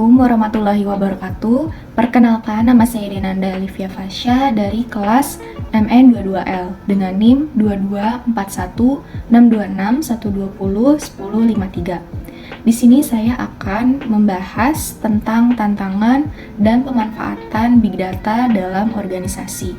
Assalamualaikum warahmatullahi wabarakatuh. Perkenalkan, nama saya Denanda Alivia Fasya dari kelas MN22L dengan NIM 22416261201053. Di sini saya akan membahas tentang tantangan dan pemanfaatan Big Data dalam organisasi.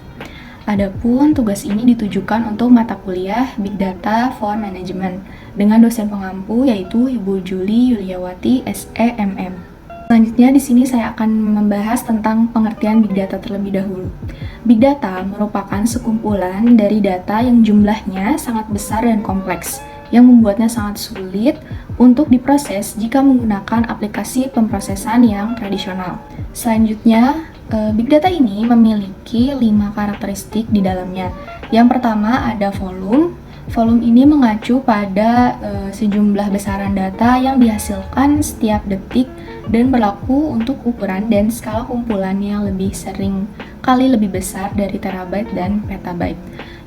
Adapun tugas ini ditujukan untuk mata kuliah Big Data for Management dengan dosen pengampu yaitu Ibu Juli Yuliawati SEMM. Selanjutnya di sini saya akan membahas tentang pengertian Big Data terlebih dahulu. Big Data merupakan sekumpulan dari data yang jumlahnya sangat besar dan kompleks, yang membuatnya sangat sulit untuk diproses jika menggunakan aplikasi pemrosesan yang tradisional. Selanjutnya, Big Data ini memiliki 5 karakteristik di dalamnya. Yang pertama ada volume. Volume ini mengacu pada sejumlah besaran data yang dihasilkan setiap detik dan berlaku untuk ukuran dan skala kumpulan yang lebih sering kali lebih besar dari terabyte dan petabyte.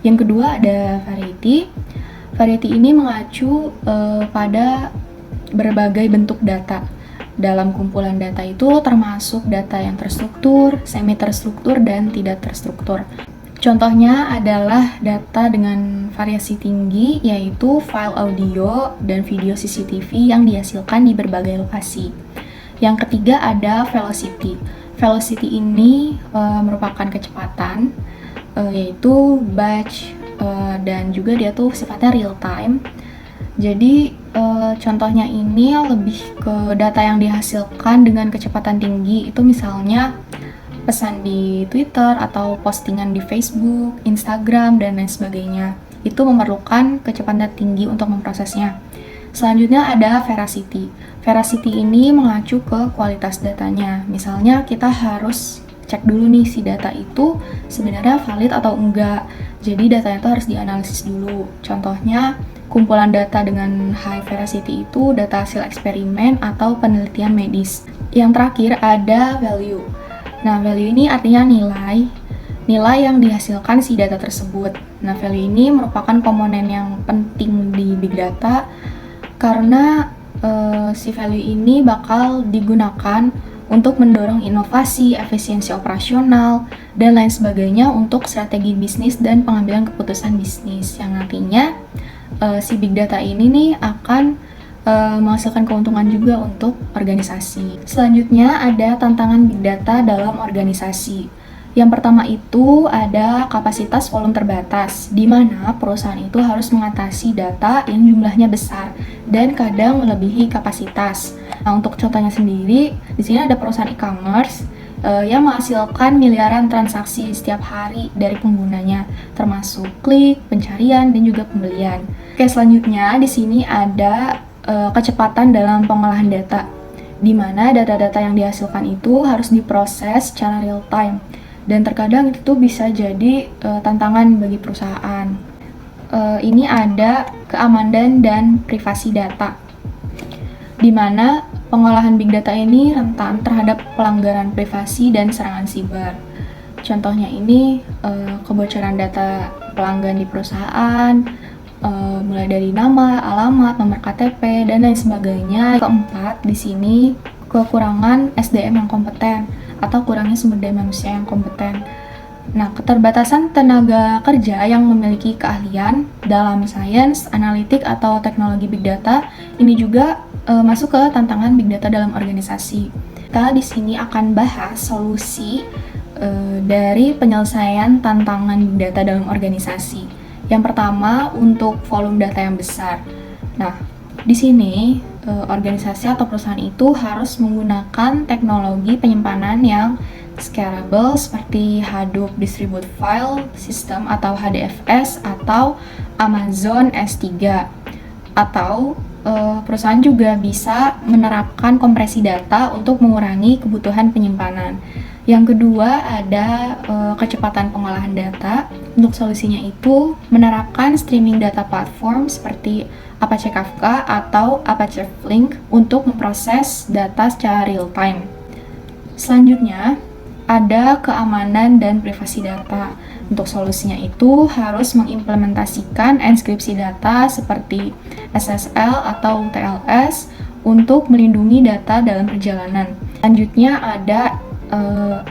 Yang kedua ada variety. Variety ini mengacu pada berbagai bentuk data. Dalam kumpulan data itu termasuk data yang terstruktur, semi-terstruktur, dan tidak terstruktur. Contohnya adalah data dengan variasi tinggi, yaitu file audio dan video CCTV yang dihasilkan di berbagai lokasi. Yang ketiga ada velocity. Velocity ini merupakan kecepatan, yaitu batch, dan juga dia tuh sifatnya real time. Jadi contohnya ini lebih ke data yang dihasilkan dengan kecepatan tinggi, itu misalnya pesan di Twitter atau postingan di Facebook, Instagram, dan lain sebagainya. Itu memerlukan kecepatan tinggi untuk memprosesnya. Selanjutnya ada veracity. Veracity ini mengacu ke kualitas datanya. Misalnya kita harus cek dulu nih si data itu sebenarnya valid atau enggak. Jadi datanya itu harus dianalisis dulu. Contohnya kumpulan data dengan high veracity itu data hasil eksperimen atau penelitian medis. Yang terakhir ada value. Nah, value ini artinya nilai yang dihasilkan si data tersebut. Nah, value ini merupakan komponen yang penting di Big Data karena si value ini bakal digunakan untuk mendorong inovasi, efisiensi operasional, dan lain sebagainya untuk strategi bisnis dan pengambilan keputusan bisnis yang nantinya si Big Data ini nih akan menghasilkan keuntungan juga untuk organisasi. Selanjutnya ada tantangan Big Data dalam organisasi. Yang pertama itu ada kapasitas volume terbatas, di mana perusahaan itu harus mengatasi data yang jumlahnya besar dan kadang melebihi kapasitas. Nah, untuk contohnya sendiri, di sini ada perusahaan e-commerce yang menghasilkan miliaran transaksi setiap hari dari penggunanya, termasuk klik, pencarian, dan juga pembelian. Oke, selanjutnya di sini ada kecepatan dalam pengolahan data, di mana data-data yang dihasilkan itu harus diproses secara real time, dan terkadang itu bisa jadi tantangan bagi perusahaan. Ini ada keamanan dan privasi data, di mana pengolahan Big Data ini rentan terhadap pelanggaran privasi dan serangan siber. Contohnya ini kebocoran data pelanggan di perusahaan, mulai dari nama, alamat, nomor KTP, dan lain sebagainya. Keempat, di sini kekurangan SDM yang kompeten atau kurangnya sumber daya manusia yang kompeten. Nah, keterbatasan tenaga kerja yang memiliki keahlian dalam sains, analitik, atau teknologi Big Data ini juga masuk ke tantangan Big Data dalam organisasi. Kita di sini akan bahas solusi dari penyelesaian tantangan Big Data dalam organisasi. Yang pertama, untuk volume data yang besar. Nah, di sini organisasi atau perusahaan itu harus menggunakan teknologi penyimpanan yang scalable seperti Hadoop Distributed File System atau HDFS atau Amazon S3. Atau perusahaan juga bisa menerapkan kompresi data untuk mengurangi kebutuhan penyimpanan. Yang kedua ada kecepatan pengolahan data. Untuk solusinya itu menerapkan streaming data platform seperti Apache Kafka atau Apache Flink untuk memproses data secara real time. Selanjutnya ada keamanan dan privasi data. Untuk solusinya itu harus mengimplementasikan enskripsi data seperti SSL atau TLS untuk melindungi data dalam perjalanan. Selanjutnya ada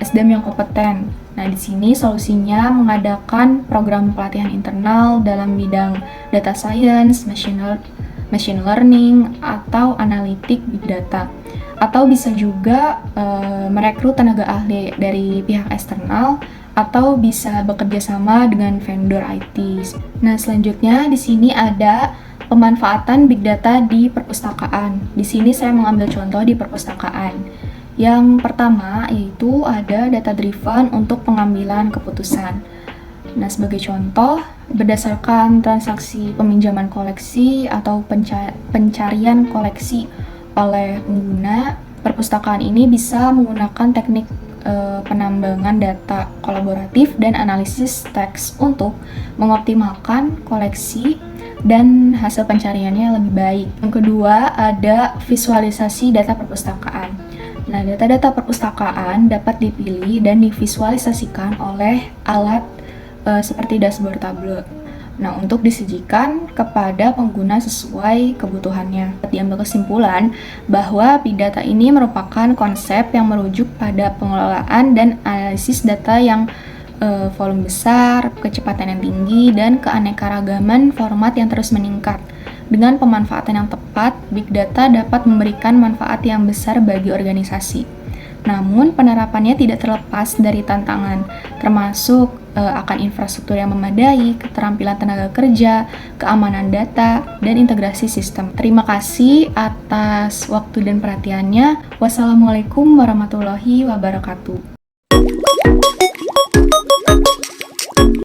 SDM yang kompeten. Nah, di sini solusinya mengadakan program pelatihan internal dalam bidang data science, machine learning, atau analitik big data. Atau bisa juga merekrut tenaga ahli dari pihak eksternal atau bisa bekerja sama dengan vendor IT. Nah, selanjutnya di sini ada pemanfaatan big data di perpustakaan. Di sini saya mengambil contoh di perpustakaan. Yang pertama yaitu ada data driven untuk pengambilan keputusan. Nah, sebagai contoh, berdasarkan transaksi peminjaman koleksi atau pencarian koleksi oleh pengguna, perpustakaan ini bisa menggunakan teknik penambangan data kolaboratif dan analisis teks untuk mengoptimalkan koleksi dan hasil pencariannya lebih baik. Yang kedua, ada visualisasi data perpustakaan. Nah, data-data perpustakaan dapat dipilih dan divisualisasikan oleh alat seperti dashboard Tableau. Nah, untuk disajikan kepada pengguna sesuai kebutuhannya. Diambil kesimpulan bahwa big data ini merupakan konsep yang merujuk pada pengelolaan dan analisis data yang volume besar, kecepatan yang tinggi, dan keanekaragaman format yang terus meningkat. Dengan pemanfaatan yang tepat, big data dapat memberikan manfaat yang besar bagi organisasi. Namun, penerapannya tidak terlepas dari tantangan, termasuk akan infrastruktur yang memadai, keterampilan tenaga kerja, keamanan data, dan integrasi sistem. Terima kasih atas waktu dan perhatiannya. Wassalamualaikum warahmatullahi wabarakatuh.